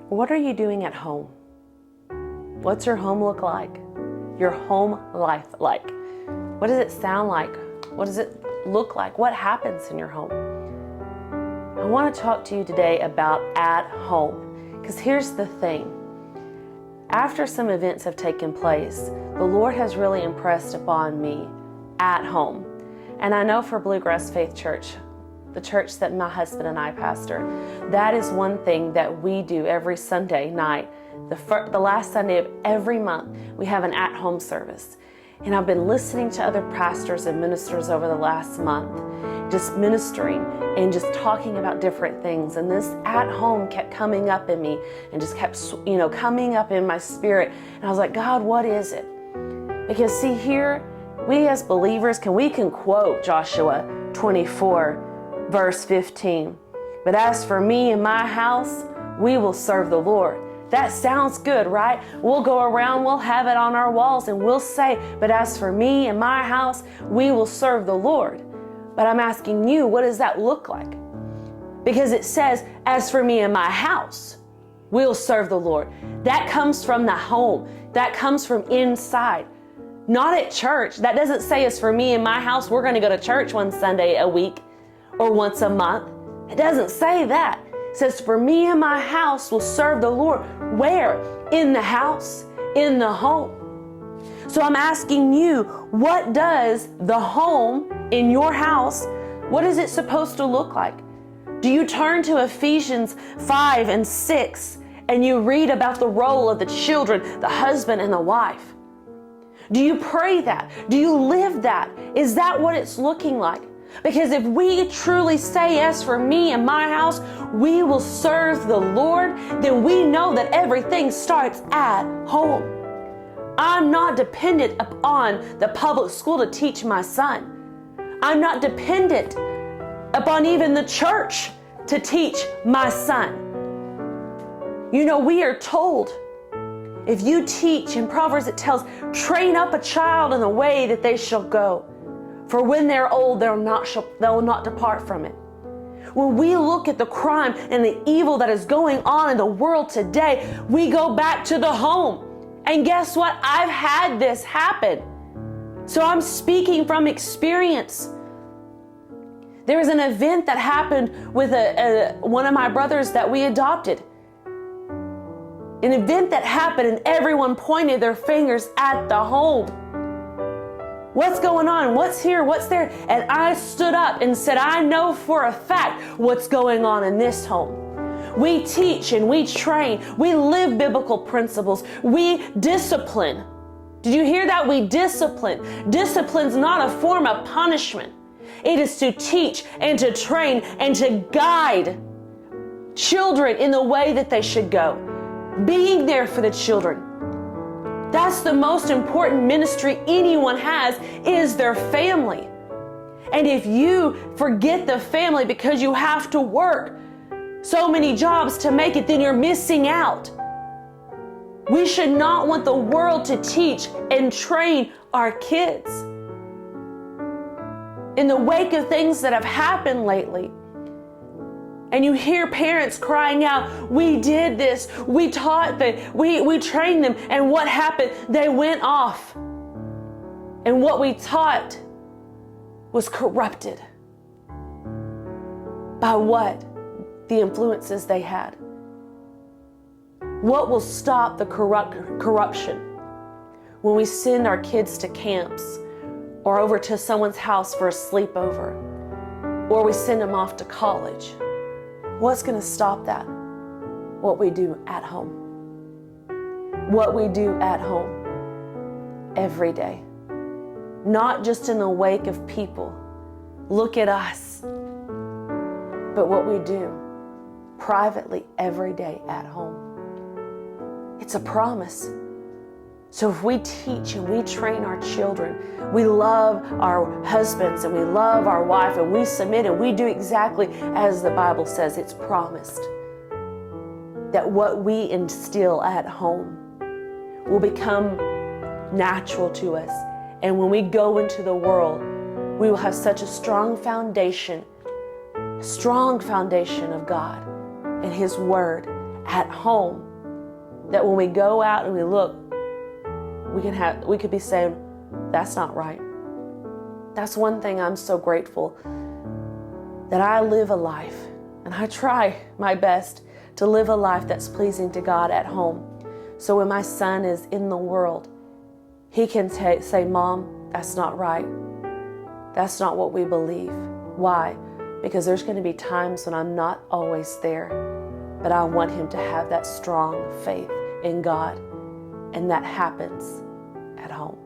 What are you doing at home? What's your home look like? Your home life like? What does it sound like? What does it look like? What happens in your home? I want to talk to you today about at home, because here's the thing. After some events have taken place, the Lord has really impressed upon me at home. And I know for Bluegrass Faith Church, the church that my husband and I pastor, that is one thing that we do every Sunday night. The last Sunday of every month, we have an at-home service. And I've been listening to other pastors and ministers over the last month, just ministering and just talking about different things. And this at home kept coming up in me and just kept, coming up in my spirit. And I was like, God, what is it? Because see here, we as believers we can quote Joshua 24, verse 15. But as for me and my house, we will serve the Lord. That sounds good, right? We'll go around, we'll have it on our walls, and we'll say, but as for me and my house, we will serve the Lord. But I'm asking you, what does that look like? Because it says, as for me and my house, we'll serve the Lord. That comes from the home. That comes from inside. Not at church. That doesn't say, as for me and my house, we're going to go to church one Sunday a week or once a month. It doesn't say that. It says, for me and my house will serve the Lord. Where? In the house, in the home. So I'm asking you, what does the home in your house, what is it supposed to look like? Do you turn to Ephesians 5 and 6 and you read about the role of the children, the husband and the wife? Do you pray that? Do you live that? Is that what it's looking like? Because if we truly say, as for me and my house, we will serve the Lord, then we know that everything starts at home. I'm not dependent upon the public school to teach my son. I'm not dependent upon even the church to teach my son. We are told, if you teach, in Proverbs it tells, train up a child in the way that they shall go. For when they're old, they'll not depart from it. When we look at the crime and the evil that is going on in the world today, we go back to the home. And guess what? I've had this happen. So I'm speaking from experience. There was an event that happened with one of my brothers that we adopted. An event that happened and everyone pointed their fingers at the home. What's going on? What's here? What's there? And I stood up and said, I know for a fact what's going on in this home. We teach and we train. We live biblical principles. We discipline. Did you hear that? We discipline. Discipline's not a form of punishment. It is to teach and to train and to guide children in the way that they should go. Being there for the children. That's the most important ministry anyone has, is their family. And if you forget the family because you have to work so many jobs to make it, then you're missing out. We should not want the world to teach and train our kids. In the wake of things that have happened lately, and you hear parents crying out, we did this, we taught them, we trained them, and what happened? They went off. And what we taught was corrupted. By what? The influences they had. What will stop the corruption? When we send our kids to camps or over to someone's house for a sleepover, or we send them off to college. What's going to stop that? What we do at home. What we do at home every day. Not just in the wake of people. Look at us. But what we do privately every day at home. It's a promise. So if we teach and we train our children, we love our husbands and we love our wife and we submit and we do exactly as the Bible says, it's promised that what we instill at home will become natural to us. And when we go into the world, we will have such a strong foundation of God and His Word at home, that when we go out and we look, we could be saying, that's not right. That's one thing I'm so grateful, that I live a life, and I try my best to live a life that's pleasing to God at home. So when my son is in the world, he can say, Mom, that's not right. That's not what we believe. Why? Because there's going to be times when I'm not always there, but I want him to have that strong faith in God, and that happens at home.